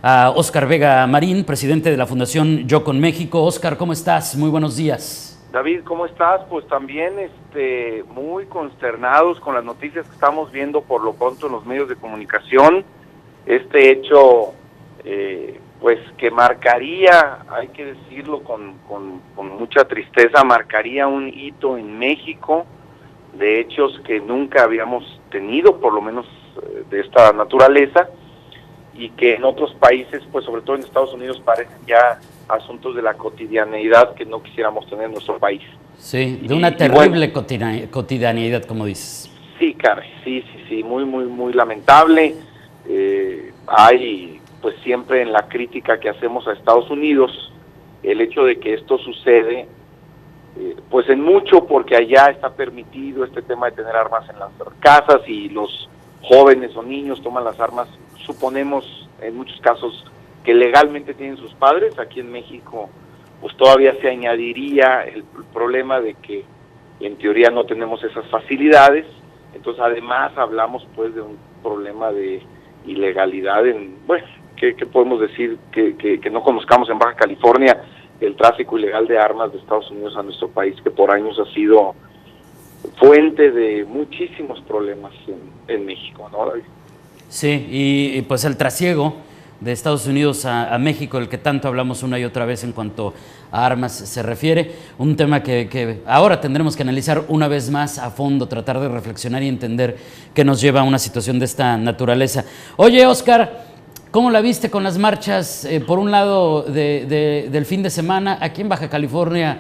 a Óscar Vega Marín, presidente de la Fundación Yo con México. Óscar, ¿cómo estás? Muy buenos días. David, ¿cómo estás? Pues también muy consternados con las noticias que estamos viendo por lo pronto en los medios de comunicación. Este hecho, pues que marcaría, hay que decirlo con mucha tristeza, marcaría un hito en México de hechos que nunca habíamos tenido, por lo menos de esta naturaleza, y que en otros países, pues sobre todo en Estados Unidos, parecen ya asuntos de la cotidianeidad que no quisiéramos tener en nuestro país. Sí, de una terrible cotidianeidad, como dices. Sí, caray, sí, muy lamentable. Hay, pues siempre en la crítica que hacemos a Estados Unidos, el hecho de que esto sucede, pues en mucho porque allá está permitido este tema de tener armas en las casas y los jóvenes o niños toman las armas, suponemos en muchos casos que legalmente tienen sus padres. Aquí en México pues todavía se añadiría el problema de que en teoría no tenemos esas facilidades, entonces además hablamos pues de un problema de ilegalidad ¿qué podemos decir que no conozcamos en Baja California el tráfico ilegal de armas de Estados Unidos a nuestro país, que por años ha sido fuente de muchísimos problemas en México, ¿no, David? Sí, y pues el trasiego de Estados Unidos a México, el que tanto hablamos una y otra vez en cuanto a armas se refiere, un tema que ahora tendremos que analizar una vez más a fondo, tratar de reflexionar y entender qué nos lleva a una situación de esta naturaleza. Oye, Óscar, ¿cómo la viste con las marchas? Por un lado, del fin de semana, aquí en Baja California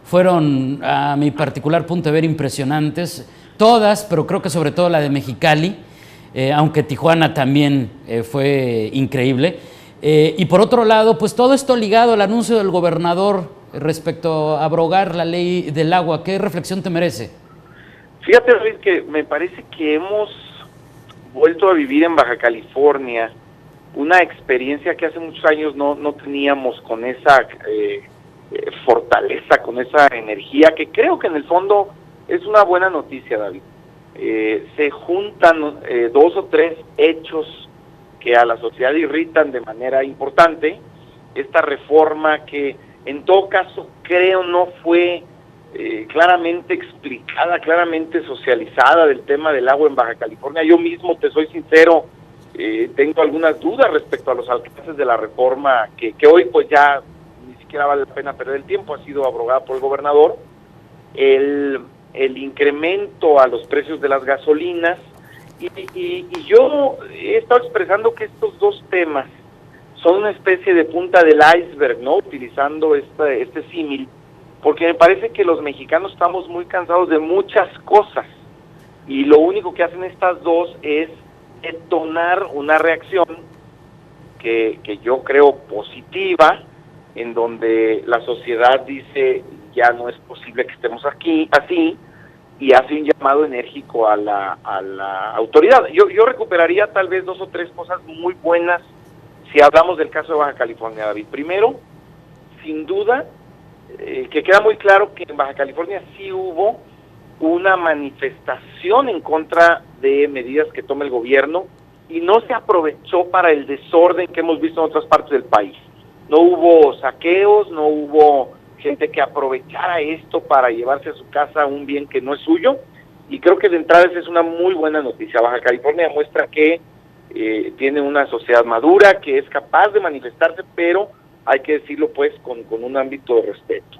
fueron, a mi particular punto de ver, impresionantes, todas, pero creo que sobre todo la de Mexicali, aunque Tijuana también fue increíble. Y por otro lado, pues todo esto ligado al anuncio del gobernador respecto a abrogar la ley del agua. ¿Qué reflexión te merece? Fíjate, David, que me parece que hemos vuelto a vivir en Baja California una experiencia que hace muchos años no teníamos, con esa fortaleza, con esa energía, que creo que en el fondo es una buena noticia, David. Se juntan dos o tres hechos que a la sociedad irritan de manera importante. Esta reforma que en todo caso creo no fue claramente explicada, claramente socializada, del tema del agua en Baja California. Yo mismo, te soy sincero, tengo algunas dudas respecto a los alcances de la reforma que hoy pues ya ni siquiera vale la pena perder el tiempo, ha sido abrogada por el gobernador. El incremento a los precios de las gasolinas, y yo he estado expresando que estos dos temas son una especie de punta del iceberg, ¿no? Utilizando este símil, porque me parece que los mexicanos estamos muy cansados de muchas cosas, y lo único que hacen estas dos es detonar una reacción que yo creo positiva, en donde la sociedad dice ya no es posible que estemos aquí así, y hace un llamado enérgico a la autoridad. Yo recuperaría tal vez dos o tres cosas muy buenas si hablamos del caso de Baja California, David. Primero, sin duda, que queda muy claro que en Baja California sí hubo una manifestación en contra de medidas que toma el gobierno, y no se aprovechó para el desorden que hemos visto en otras partes del país. No hubo saqueos, no hubo gente que aprovechara esto para llevarse a su casa un bien que no es suyo, y creo que de entrada esa es una muy buena noticia. Baja California muestra que tiene una sociedad madura, que es capaz de manifestarse, pero hay que decirlo pues con un ámbito de respeto.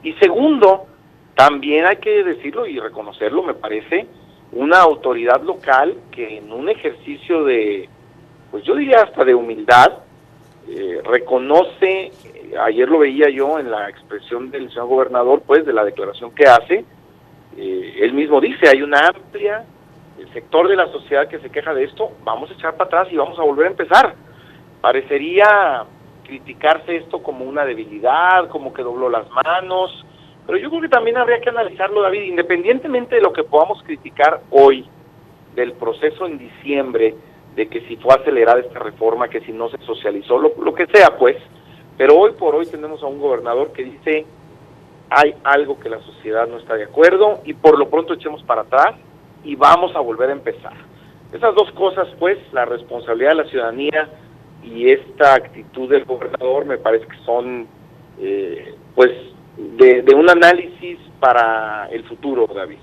Y segundo, también hay que decirlo y reconocerlo, me parece, una autoridad local que en un ejercicio de, pues yo diría hasta de humildad, reconoce, ayer lo veía yo en la expresión del señor gobernador, pues de la declaración que hace, él mismo dice, hay una amplia sector de la sociedad que se queja de esto, vamos a echar para atrás y vamos a volver a empezar. Parecería criticarse esto como una debilidad, como que dobló las manos, pero yo creo que también habría que analizarlo, David, independientemente de lo que podamos criticar hoy, del proceso en diciembre, de que si fue acelerada esta reforma, que si no se socializó, lo que sea pues, pero hoy por hoy tenemos a un gobernador que dice hay algo que la sociedad no está de acuerdo y por lo pronto echemos para atrás y vamos a volver a empezar. Esas dos cosas pues, la responsabilidad de la ciudadanía y esta actitud del gobernador me parece que son pues de un análisis para el futuro, David.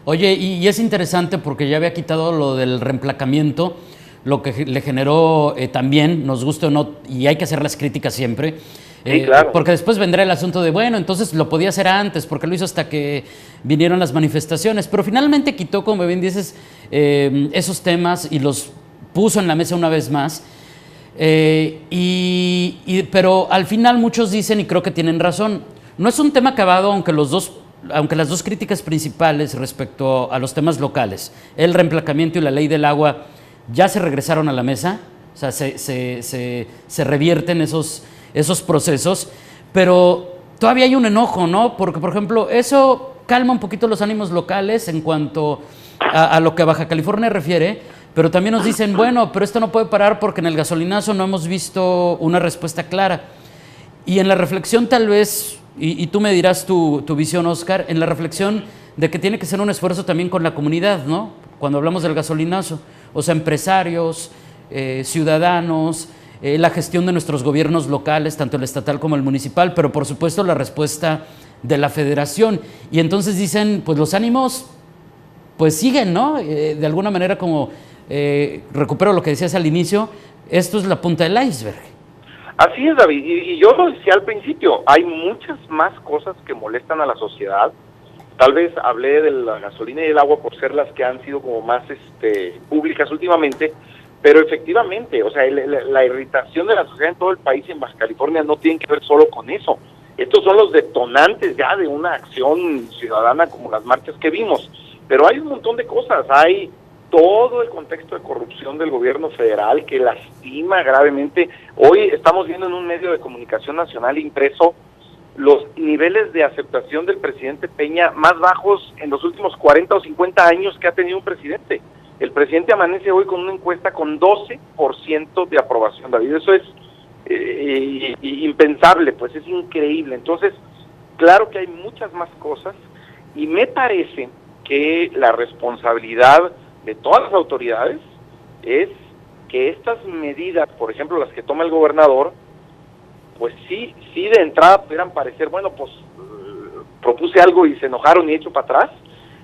Oye, y es interesante porque ya había quitado lo del reemplacamiento, lo que le generó también, nos guste o no, y hay que hacer las críticas siempre, Sí, claro. porque después vendrá el asunto de, bueno, entonces lo podía hacer antes, porque lo hizo hasta que vinieron las manifestaciones, pero finalmente quitó, como bien dices, esos temas y los puso en la mesa una vez más, pero al final muchos dicen, y creo que tienen razón, no es un tema acabado, aunque las dos críticas principales respecto a los temas locales, el reemplacamiento y la ley del agua, ya se regresaron a la mesa, o sea, se revierten esos procesos, pero todavía hay un enojo, ¿no? Porque, por ejemplo, eso calma un poquito los ánimos locales en cuanto a lo que a Baja California refiere, pero también nos dicen, bueno, pero esto no puede parar porque en el gasolinazo no hemos visto una respuesta clara. Y en la reflexión tal vez, y tú me dirás tu visión, Oscar, en la reflexión de que tiene que ser un esfuerzo también con la comunidad, ¿no? Cuando hablamos del gasolinazo, o sea, empresarios, ciudadanos, la gestión de nuestros gobiernos locales, tanto el estatal como el municipal, pero por supuesto la respuesta de la federación. Y entonces dicen, pues los ánimos pues siguen, ¿no? De alguna manera, como recupero lo que decías al inicio, esto es la punta del iceberg. Así es, David, y yo lo decía al principio, hay muchas más cosas que molestan a la sociedad. Tal vez hablé de la gasolina y el agua por ser las que han sido como más públicas últimamente, pero efectivamente, o sea, la irritación de la sociedad en todo el país, en Baja California, no tiene que ver solo con eso. Estos son los detonantes ya de una acción ciudadana como las marchas que vimos, pero hay un montón de cosas, hay todo el contexto de corrupción del gobierno federal que lastima gravemente. Hoy estamos viendo en un medio de comunicación nacional impreso los niveles de aceptación del presidente Peña más bajos en los últimos 40 o 50 años que ha tenido un presidente. El presidente amanece hoy con una encuesta con 12% de aprobación, David. Eso es impensable, pues es increíble. Entonces, claro que hay muchas más cosas y me parece que la responsabilidad de todas las autoridades es que estas medidas, por ejemplo, las que toma el gobernador, pues sí de entrada pudieran parecer, bueno, pues propuse algo y se enojaron y echo para atrás,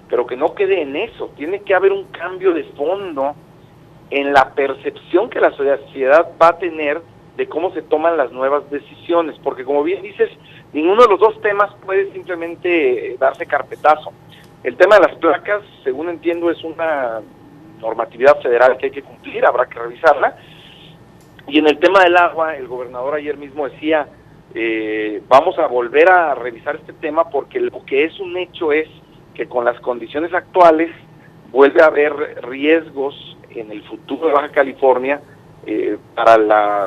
pero que no quede en eso. Tiene que haber un cambio de fondo en la percepción que la sociedad va a tener de cómo se toman las nuevas decisiones, porque como bien dices, ninguno de los dos temas puede simplemente darse carpetazo. El tema de las placas, según entiendo, es una normatividad federal que hay que cumplir, habrá que revisarla. Y en el tema del agua, el gobernador ayer mismo decía, vamos a volver a revisar este tema porque lo que es un hecho es que con las condiciones actuales vuelve a haber riesgos en el futuro de Baja California para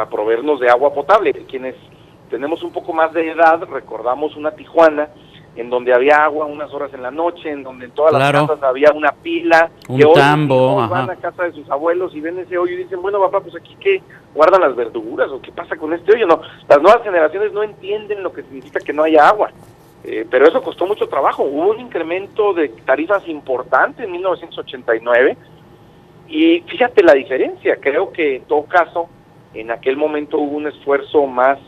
proveernos de agua potable. Quienes tenemos un poco más de edad, recordamos una Tijuana en donde había agua unas horas en la noche, en donde en todas las casas había una pila, un que hoy tambo, van a casa de sus abuelos y ven ese hoyo y dicen, bueno, papá, pues aquí ¿qué? ¿Guardan las verduras o qué pasa con este hoyo? No, las nuevas generaciones no entienden lo que significa que no haya agua, pero eso costó mucho trabajo. Hubo un incremento de tarifas importante en 1989 y fíjate la diferencia. Creo que en todo caso en aquel momento hubo un esfuerzo más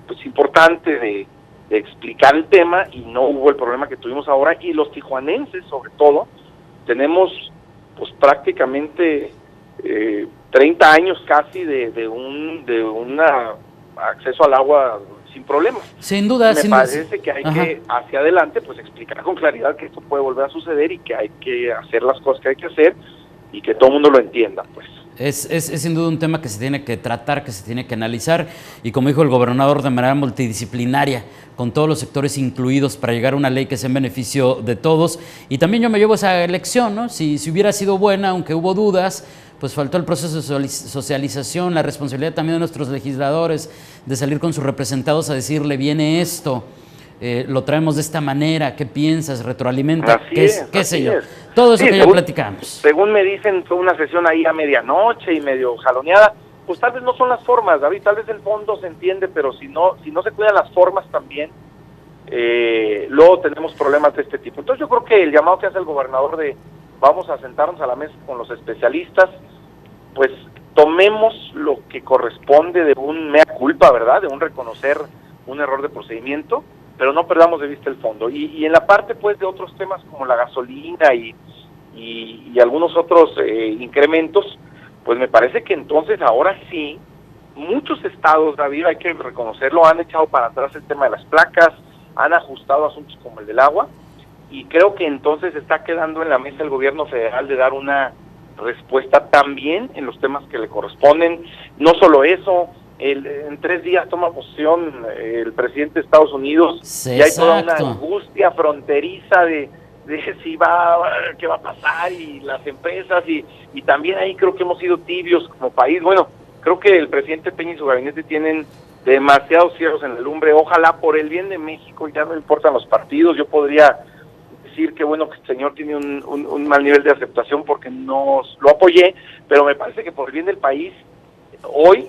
pues importante de explicar el tema y no hubo el problema que tuvimos ahora. Y los tijuanenses, sobre todo, tenemos pues prácticamente 30 años casi de un acceso al agua sin problemas. Sin duda. Me parece que hay que hacia adelante pues explicar con claridad que esto puede volver a suceder y que hay que hacer las cosas que hay que hacer y que todo el mundo lo entienda, pues. Es sin duda un tema que se tiene que tratar, que se tiene que analizar y, como dijo el gobernador, de manera multidisciplinaria, con todos los sectores incluidos para llegar a una ley que sea en beneficio de todos. Y también yo me llevo esa elección, ¿no? Si hubiera sido buena, aunque hubo dudas, pues faltó el proceso de socialización, la responsabilidad también de nuestros legisladores de salir con sus representados a decirle, viene esto, lo traemos de esta manera, ¿qué piensas? Retroalimenta, qué sé yo. Todo eso que ya platicamos. Según me dicen, fue una sesión ahí a medianoche y medio jaloneada. Pues tal vez no son las formas, David, tal vez el fondo se entiende, pero si no se cuidan las formas también, luego tenemos problemas de este tipo. Entonces yo creo que el llamado que hace el gobernador de vamos a sentarnos a la mesa con los especialistas, pues tomemos lo que corresponde de un mea culpa, ¿verdad? De un reconocer un error de procedimiento, pero no perdamos de vista el fondo. Y en la parte, pues, de otros temas como la gasolina y algunos otros incrementos, pues me parece que entonces ahora sí, muchos estados, David, hay que reconocerlo, han echado para atrás el tema de las placas, han ajustado asuntos como el del agua, y creo que entonces está quedando en la mesa el gobierno federal de dar una respuesta también en los temas que le corresponden. No solo eso, en 3 días toma posesión el presidente de Estados Unidos, sí, y hay toda una exacto. angustia fronteriza de si qué va a pasar, y las empresas, y también ahí creo que hemos sido tibios como país. Bueno, creo que el presidente Peña y su gabinete tienen demasiados cierros en la lumbre. Ojalá por el bien de México, ya no importan los partidos, yo podría decir que bueno que el señor tiene un mal nivel de aceptación porque no lo apoyé, pero me parece que por el bien del país, hoy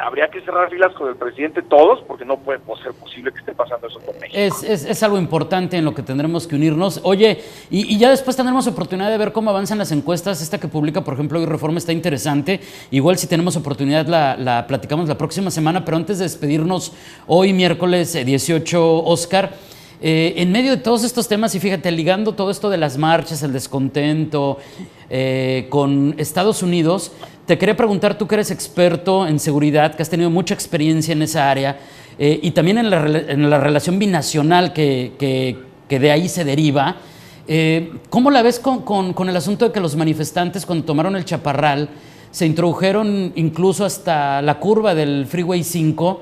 habría que cerrar filas con el presidente todos, porque no puede ser posible que esté pasando eso con México. Es algo importante en lo que tendremos que unirnos. Oye, y ya después tendremos oportunidad de ver cómo avanzan las encuestas. Esta que publica, por ejemplo, hoy Reforma está interesante. Igual si tenemos oportunidad la platicamos la próxima semana, pero antes de despedirnos, hoy miércoles 18, Oscar, en medio de todos estos temas, y fíjate, ligando todo esto de las marchas, el descontento con Estados Unidos, te quería preguntar, tú que eres experto en seguridad, que has tenido mucha experiencia en esa área, y también en la relación binacional que de ahí se deriva, ¿cómo la ves con el asunto de que los manifestantes, cuando tomaron el Chaparral, se introdujeron incluso hasta la curva del Freeway 5?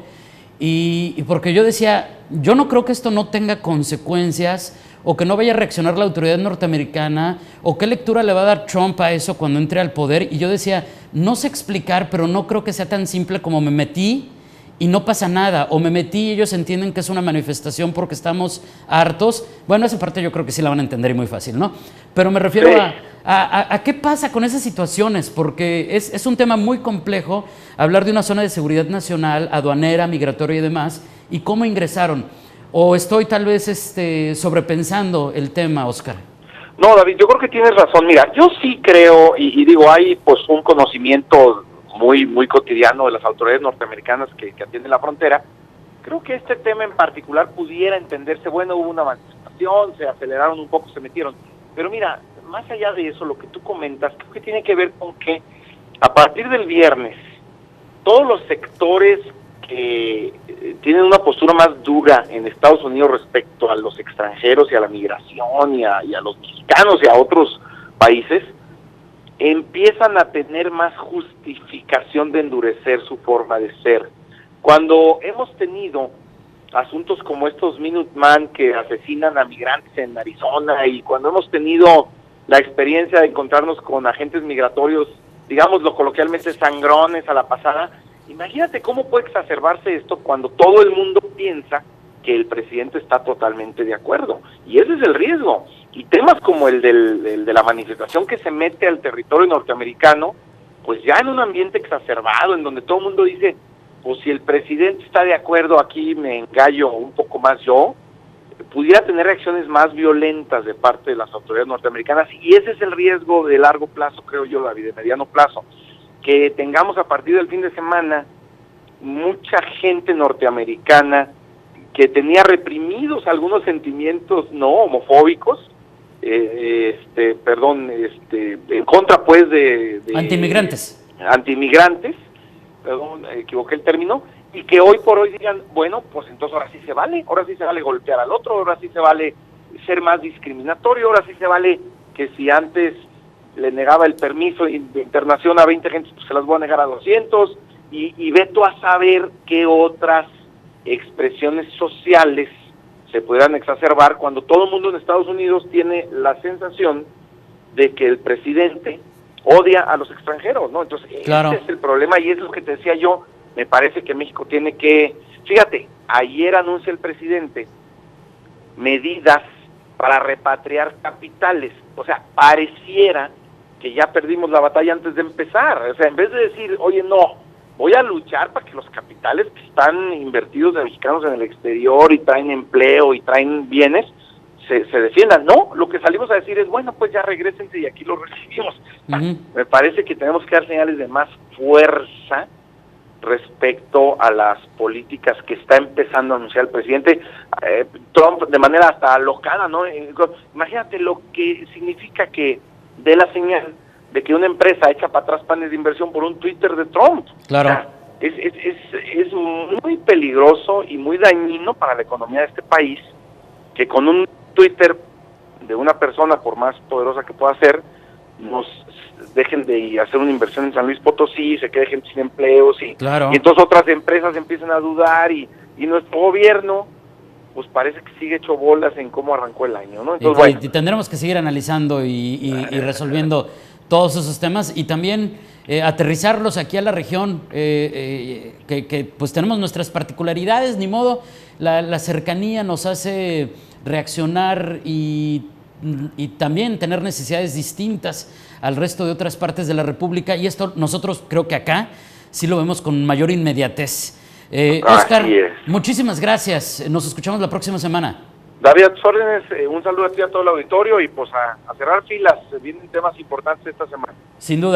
Y porque yo decía, yo no creo que esto no tenga consecuencias, o que no vaya a reaccionar la autoridad norteamericana, o qué lectura le va a dar Trump a eso cuando entre al poder. Y yo decía, no sé explicar, pero no creo que sea tan simple como me metí y no pasa nada, o me metí y ellos entienden que es una manifestación porque estamos hartos. Bueno, esa parte yo creo que sí la van a entender y muy fácil, ¿no? Pero me refiero a qué pasa con esas situaciones, porque es un tema muy complejo hablar de una zona de seguridad nacional, aduanera, migratoria y demás, y cómo ingresaron. ¿O estoy tal vez sobrepensando el tema, Oscar? No, David, yo creo que tienes razón. Mira, yo sí creo, y digo, hay pues un conocimiento muy muy cotidiano de las autoridades norteamericanas que atienden la frontera. Creo que este tema en particular pudiera entenderse, bueno, hubo una manifestación, se aceleraron un poco, se metieron. Pero mira, más allá de eso, lo que tú comentas, creo que tiene que ver con que a partir del viernes, todos los sectores que tienen una postura más dura en Estados Unidos respecto a los extranjeros y a la migración y a los mexicanos y a otros países, empiezan a tener más justificación de endurecer su forma de ser. Cuando hemos tenido asuntos como estos Minuteman que asesinan a migrantes en Arizona, y cuando hemos tenido la experiencia de encontrarnos con agentes migratorios, digámoslo coloquialmente, sangrones a la pasada, imagínate cómo puede exacerbarse esto cuando todo el mundo piensa que el presidente está totalmente de acuerdo, y ese es el riesgo. Y temas como el de la manifestación que se mete al territorio norteamericano, pues ya en un ambiente exacerbado, en donde todo el mundo dice, pues si el presidente está de acuerdo, aquí me engallo un poco más yo, pudiera tener reacciones más violentas de parte de las autoridades norteamericanas, y ese es el riesgo de largo plazo, creo yo, David, de mediano plazo, que tengamos a partir del fin de semana mucha gente norteamericana que tenía reprimidos algunos sentimientos no homofóbicos, en contra pues de antimigrantes, perdón, equivoqué el término, y que hoy por hoy digan, bueno, pues entonces ahora sí se vale golpear al otro, ahora sí se vale ser más discriminatorio, ahora sí se vale que si antes le negaba el permiso de internación a 20 gentes, pues se las voy a negar a 200, y veto a saber qué otras expresiones sociales se pudieran exacerbar cuando todo el mundo en Estados Unidos tiene la sensación de que el presidente odia a los extranjeros, ¿no? Entonces, claro, ese es el problema, y es lo que te decía yo. Me parece que México tiene que, fíjate, ayer anuncia el presidente medidas para repatriar capitales. O sea, pareciera que ya perdimos la batalla antes de empezar. O sea, en vez de decir, oye, no, voy a luchar para que los capitales que están invertidos de mexicanos en el exterior y traen empleo y traen bienes, se defiendan. No, lo que salimos a decir es, bueno, pues ya regrésense y aquí lo recibimos. Me parece que tenemos que dar señales de más fuerza respecto a las políticas que está empezando a anunciar el presidente Trump de manera hasta alocada, ¿no? Imagínate lo que significa que dé la señal de que una empresa echa para atrás planes de inversión por un Twitter de Trump. Claro. O sea, es muy peligroso y muy dañino para la economía de este país que con un Twitter de una persona, por más poderosa que pueda ser, nos dejen de hacer una inversión en San Luis Potosí, se quede gente sin empleos y entonces otras empresas empiezan a dudar y nuestro gobierno pues parece que sigue hecho bolas en cómo arrancó el año, ¿no? Entonces, y tendremos que seguir analizando y resolviendo todos esos temas y también aterrizarlos aquí a la región, que pues tenemos nuestras particularidades, ni modo, la cercanía nos hace reaccionar y también tener necesidades distintas al resto de otras partes de la República, y esto nosotros creo que acá sí lo vemos con mayor inmediatez. Oscar, muchísimas gracias, nos escuchamos la próxima semana. David, a tus órdenes, un saludo a ti, a todo el auditorio, y pues a cerrar filas, vienen temas importantes esta semana. Sin duda.